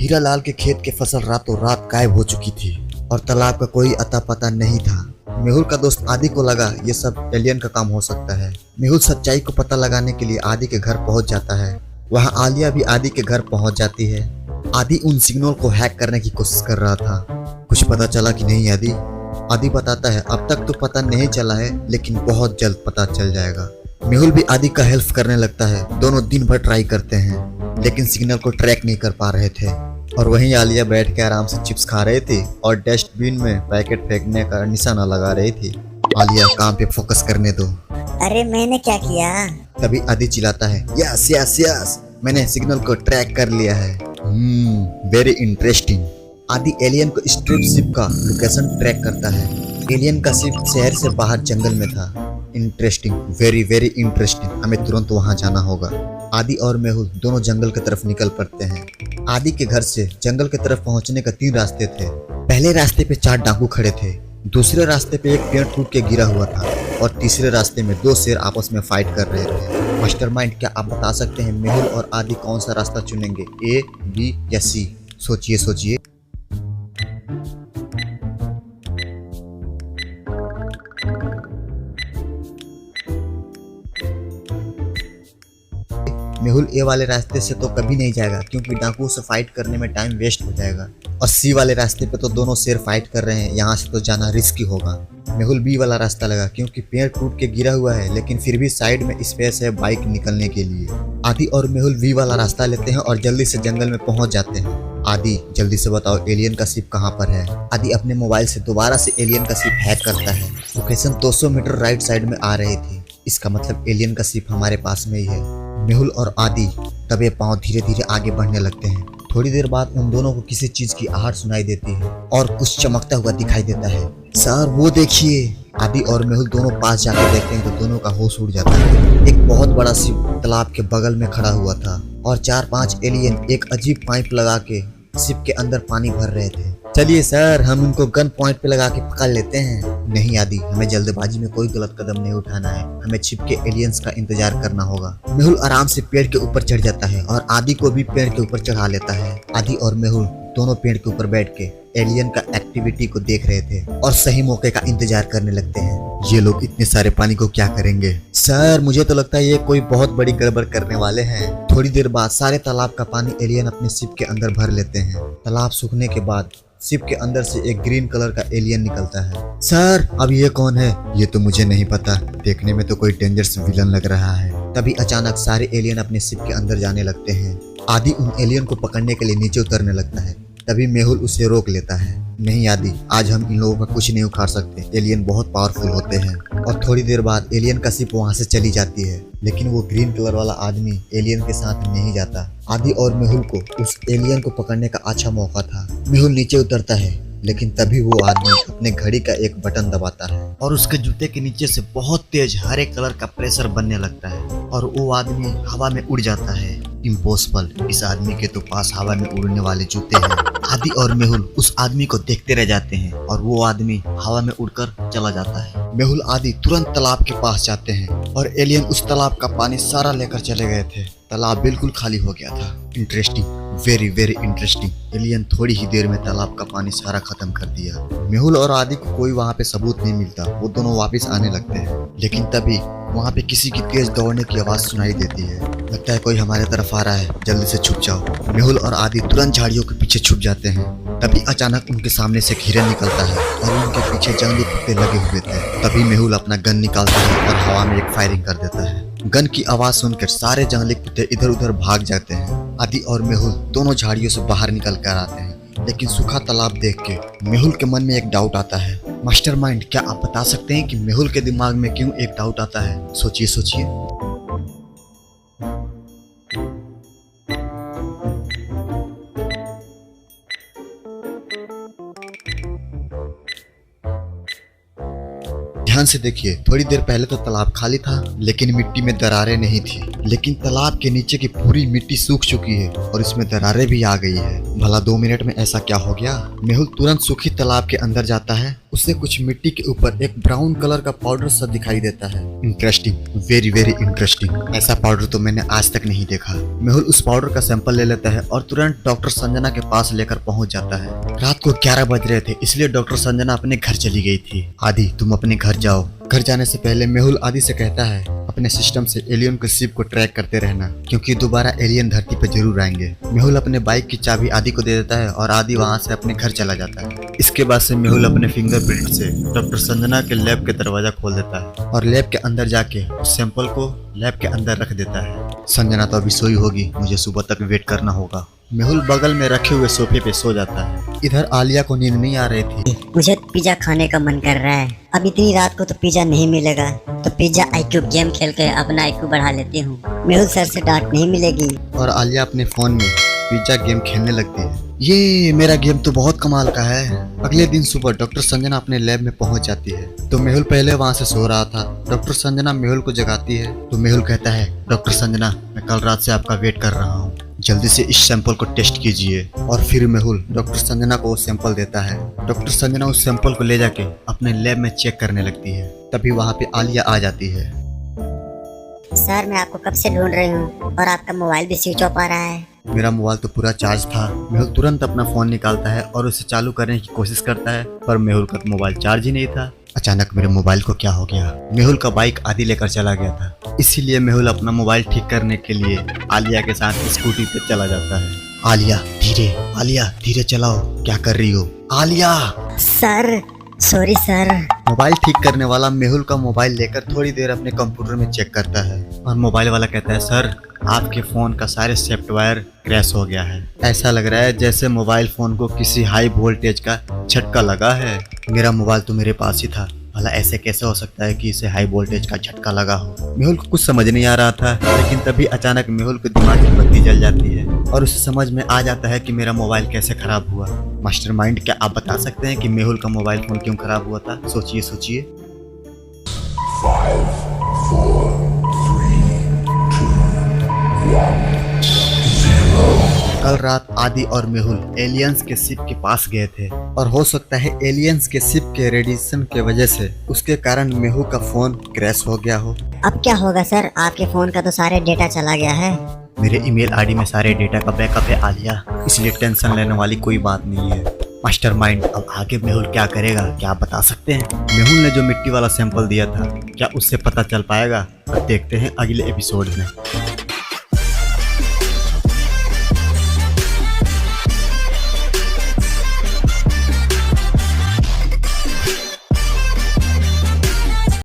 हीरा लाल के खेत की फसल रातों रात गायब हो चुकी थी और तालाब का कोई अता पता नहीं था। मेहुल का दोस्त आदि को लगा ये सब एलियन का काम हो सकता है। मेहुल सच्चाई को पता लगाने के लिए आदि के घर पहुंच जाता है। वहां आलिया भी आदि के घर पहुंच जाती है। आदि उन सिग्नल को हैक करने की कोशिश कर रहा था। कुछ पता चला कि नहीं आदि? आदि बताता है अब तक तो पता नहीं चला है, लेकिन बहुत जल्द पता चल जाएगा। मेहुल भी आदि का हेल्प करने लगता है। दोनों दिन भर ट्राई करते हैं, लेकिन सिग्नल को ट्रैक नहीं कर पा रहे थे। और वहीं आलिया बैठ के आराम से चिप्स खा रही थी और डस्टबिन में पैकेट फेंकने का निशाना लगा रही थी। आलिया, काम पे फोकस करने दो। अरे मैंने क्या किया? तभी आदि चिल्लाता है, यस यस यस, मैंने सिग्नल को ट्रैक कर लिया है। Very interesting. आदि एलियन को स्ट्रिप शिप का लोकेशन ट्रैक करता है। एलियन का शिप शहर से बाहर जंगल में था। इंटरेस्टिंग, वेरी वेरी इंटरेस्टिंग, हमें तुरंत वहां जाना होगा। आदि और मेहुल दोनों जंगल की तरफ निकल पड़ते हैं। आदि के घर से जंगल की तरफ पहुंचने का 3 रास्ते थे। पहले रास्ते पे 4 डाकू खड़े थे, दूसरे रास्ते पे एक पेड़ टूट के गिरा हुआ था और तीसरे रास्ते में 2 शेर आपस में फाइट कर रहे थे। मास्टरमाइंड, क्या आप बता सकते हैं मेहुल और आदि कौन सा रास्ता चुनेंगे, ए, बी या सी? सोचिए सोचिए। मेहुल ए वाले रास्ते से तो कभी नहीं जाएगा क्योंकि डाकुओं से फाइट करने में टाइम वेस्ट हो जाएगा। और सी वाले रास्ते पे तो दोनों शेर फाइट कर रहे हैं, यहाँ से तो जाना रिस्की होगा। मेहुल बी वाला रास्ता लगा क्योंकि पेड़ टूट के गिरा हुआ है, लेकिन फिर भी साइड में स्पेस है बाइक निकलने के लिए। आदि और मेहुल वी वाला रास्ता लेते हैं और जल्दी से जंगल में पहुंच जाते हैं। आदि, जल्दी से बताओ एलियन का शिप कहाँ पर है? आदि अपने मोबाइल से दोबारा से एलियन का शिप हैक करता है। लोकेशन 200 मीटर राइट साइड में आ रही थी। इसका मतलब एलियन का शिप हमारे पास में ही है। मेहुल और आदि दबे पांव धीरे धीरे आगे बढ़ने लगते हैं। थोड़ी देर बाद उन दोनों को किसी चीज की आहट सुनाई देती है और कुछ चमकता हुआ दिखाई देता है। सर वो देखिए। आदि और मेहुल दोनों पास जाकर देखते हैं तो दोनों का होश उड़ जाता है। एक बहुत बड़ा शिप तालाब के बगल में खड़ा हुआ था और 4-5 एलियन एक अजीब पाइप लगा के शिप के अंदर पानी भर रहे थे। चलिए सर, हम उनको गन पॉइंट पे लगा के पकड़ लेते हैं। नहीं आदि, हमें जल्दबाजी में कोई गलत कदम नहीं उठाना है, हमें छिप के एलियंस का इंतजार करना होगा। मेहुल आराम से पेड़ के ऊपर चढ़ जाता है और आदि को भी पेड़ के ऊपर चढ़ा लेता है। आदि और मेहुल दोनों पेड़ के ऊपर बैठ के एलियन का एक्टिविटी को देख रहे थे और सही मौके का इंतजार करने लगते हैं। ये लोग इतने सारे पानी को क्या करेंगे? सर मुझे तो लगता है ये कोई बहुत बड़ी गड़बड़ करने वाले हैं। थोड़ी देर बाद सारे तालाब का पानी एलियन अपने शिप के अंदर भर लेते हैं। तालाब सूखने के बाद शिप के अंदर से एक ग्रीन कलर का एलियन निकलता है। सर अब ये कौन है? ये तो मुझे नहीं पता, देखने में तो कोई डेंजरस विलन लग रहा है। तभी अचानक सारे एलियन अपने शिप के अंदर जाने लगते हैं। आदि उन एलियन को पकड़ने के लिए नीचे उतरने लगता है। तभी मेहुल उसे रोक लेता है। नहीं आदि, आज हम इन लोगों का कुछ नहीं उखाड़ सकते, एलियन बहुत पावरफुल होते हैं। और थोड़ी देर बाद एलियन का शिप वहां से चली जाती है, लेकिन वो ग्रीन कलर वाला आदमी एलियन के साथ नहीं जाता। आदि और मेहुल को उस एलियन को पकड़ने का अच्छा मौका था। मेहुल नीचे उतरता है, लेकिन तभी वो आदमी अपने घड़ी का एक बटन दबाता है और उसके जूते के नीचे से बहुत तेज हरे कलर का प्रेशर बनने लगता है और वो आदमी हवा में उड़ जाता है। इम्पॉसिबल, इस आदमी के तो पास हवा में उड़ने वाले जूते हैं। आदि और मेहुल उस आदमी को देखते रह जाते हैं और वो आदमी हवा में उड़कर चला जाता है। मेहुल आदि तुरंत तालाब के पास जाते हैं और एलियन उस तालाब का पानी सारा लेकर चले गए थे। तालाब बिल्कुल खाली हो गया था। Interesting, very very interesting. Alien थोड़ी ही देर में तालाब का पानी सारा खत्म कर दिया। मेहुल और आदि को कोई वहाँ पे सबूत नहीं मिलता, वो दोनों वापस आने लगते हैं। लेकिन तभी वहाँ पे किसी की तेज दौड़ने की आवाज सुनाई देती है। लगता है कोई हमारे तरफ आ रहा है, जल्दी से छुप जाओ। मेहुल और आदि तुरंत झाड़ियों के पीछे छुप जाते हैं। तभी अचानक उनके सामने से एक हिरन निकलता है और उनके पीछे जंगली कुत्ते लगे हुए थे। तभी मेहुल अपना गन निकालता है और हवा में एक फायरिंग कर देता है। गन की आवाज सुनकर सारे जंगली कुत्ते इधर उधर भाग जाते हैं। आदि और मेहुल दोनों झाड़ियों से बाहर निकल कर आते हैं, लेकिन सूखा तालाब देख के मेहुल के मन में एक डाउट आता है। मास्टरमाइंड, क्या आप बता सकते हैं कि मेहुल के दिमाग में क्यों एक डाउट आता है? सोचिए सोचिए। ध्यान से देखिए, थोड़ी देर पहले तो तालाब खाली था लेकिन मिट्टी में दरारें नहीं थी, लेकिन तालाब के नीचे की पूरी मिट्टी सूख चुकी है और इसमें दरारें भी आ गई है। भला 2 मिनट में ऐसा क्या हो गया? मेहुल तुरंत सूखी तालाब के अंदर जाता है उसे कुछ मिट्टी के ऊपर एक ब्राउन कलर का पाउडर सा दिखाई देता है। Interesting, very very interesting. ऐसा पाउडर तो मैंने आज तक नहीं देखा। मेहुल उस पाउडर का सैंपल ले लेता है और तुरंत डॉक्टर संजना के पास लेकर पहुंच जाता है। रात को 11 बज रहे थे, इसलिए डॉक्टर संजना अपने घर चली गई थी। आदि, तुम अपने घर जाओ। घर जाने से पहले मेहुल आदि से कहता है अपने सिस्टम से एलियन के शिप को ट्रैक करते रहना, क्योंकि दोबारा एलियन धरती पर जरूर आएंगे। मेहुल अपने बाइक की चाबी आदि को दे देता है और आदि वहां से अपने घर चला जाता है। इसके बाद से मेहुल अपने फिंगरप्रिंट से डॉक्टर संजना के लैब के दरवाजा खोल देता है और लैब के अंदर जाके उस सैंपल को लैब के अंदर रख देता है। संजना तो अभी सोई होगी, मुझे सुबह तक वेट करना होगा। मेहुल बगल में रखे हुए सोफे पे सो जाता है। इधर आलिया को नींद नहीं आ रही थी। मुझे पिज्जा खाने का मन कर रहा है। अब इतनी रात को तो पिज्जा नहीं मिलेगा, तो पिज्जा आईक्यू गेम खेल के अपना आईक्यू बढ़ा लेती हूँ। मेहुल सर से डांट नहीं मिलेगी। और आलिया अपने फोन में पिज्जा गेम खेलने लगती है। ये मेरा गेम तो बहुत कमाल का है। अगले दिन सुबह डॉक्टर संजना अपने लैब में पहुंच जाती है, तो मेहुल पहले वहां से सो रहा था। डॉक्टर संजना मेहुल को जगाती है, तो मेहुल कहता है, डॉक्टर संजना, मैं कल रात से आपका वेट कर रहा हूँ, जल्दी से इस सैंपल को टेस्ट कीजिए। और फिर मेहुल डॉक्टर संजना को वो सैंपल देता है। डॉक्टर संजना उस सैंपल को ले जाके अपने लैब में चेक करने लगती है। तभी वहाँ पे आलिया आ जाती है। सर, मैं आपको कब से ढूंढ रही हूँ और आपका मोबाइल भी स्विच ऑफ आ रहा है। मेरा मोबाइल तो पूरा चार्ज था। मेहुल तुरंत अपना फोन निकालता है और उसे चालू करने की कोशिश करता है, पर मेहुल का मोबाइल चार्ज ही नहीं था। अचानक मेरे मोबाइल को क्या हो गया? मेहुल का बाइक आदि लेकर चला गया था, इसीलिए मेहुल अपना मोबाइल ठीक करने के लिए आलिया के साथ स्कूटी पे चला जाता है। आलिया धीरे चलाओ, क्या कर रही हो Alia? Sir, sorry sir. Mobile ठीक करने वाला मेहुल का मोबाइल लेकर थोड़ी देर अपने कंप्यूटर में चेक करता है और मोबाइल वाला कहता है, सर, आपके फोन का सारे सॉफ्टवेयर क्रैश हो गया है। ऐसा लग रहा है जैसे मोबाइल फोन को किसी हाई वोल्टेज का झटका लगा है। मेरा मोबाइल तो मेरे पास ही था, भला ऐसे कैसे हो सकता है कि इसे हाई वोल्टेज का झटका लगा हो? मेहुल को कुछ समझ नहीं आ रहा था, लेकिन तभी अचानक मेहुल के दिमाग की बत्ती जल जाती है और उसे समझ में आ जाता है कि मेरा मोबाइल कैसे खराब हुआ। मास्टरमाइंड, क्या आप बता सकते हैं कि मेहुल का मोबाइल फोन क्यों खराब हुआ था? सोचिए। 5, 4, 3, 2, 1, 0। कल रात आदि और मेहुल एलियंस के शिप के पास गए थे और हो सकता है एलियंस के शिप के रेडिएशन के वजह से उसके कारण मेहुल का फोन क्रैश हो गया हो। अब क्या होगा सर? आपके फोन का तो सारे डेटा चला गया है। मेरे ईमेल आईडी में सारे डेटा का बैकअप है आलिया, इसलिए टेंशन लेने वाली कोई बात नहीं है। मास्टरमाइंड, अब आगे मेहुल क्या करेगा, क्या आप बता सकते हैं? मेहुल ने जो मिट्टी वाला सैंपल दिया था, क्या उससे पता चल पाएगा? अब देखते हैं अगले एपिसोड में।